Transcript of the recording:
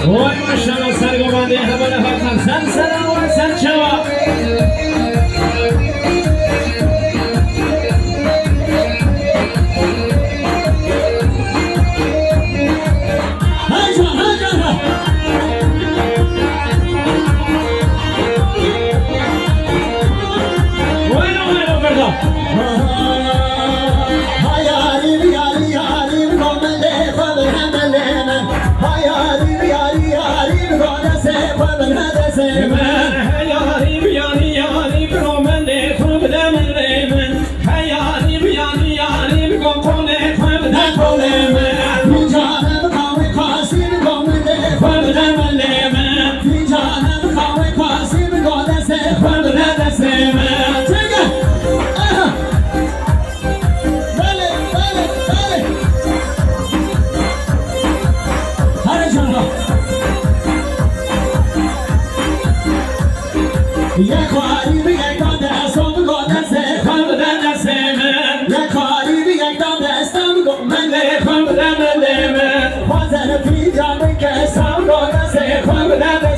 وای ماشاءالله سرگوانده همه نفرتن سن سلام و سن چوا یک کاری به یک دام دستم بگو دسته خواهم بدن دسته من یک کاری به یک دام دستم بگو من خواهم بدن دسته من خوازن پیجا بکستم بگو دسته خواهم بدن دسته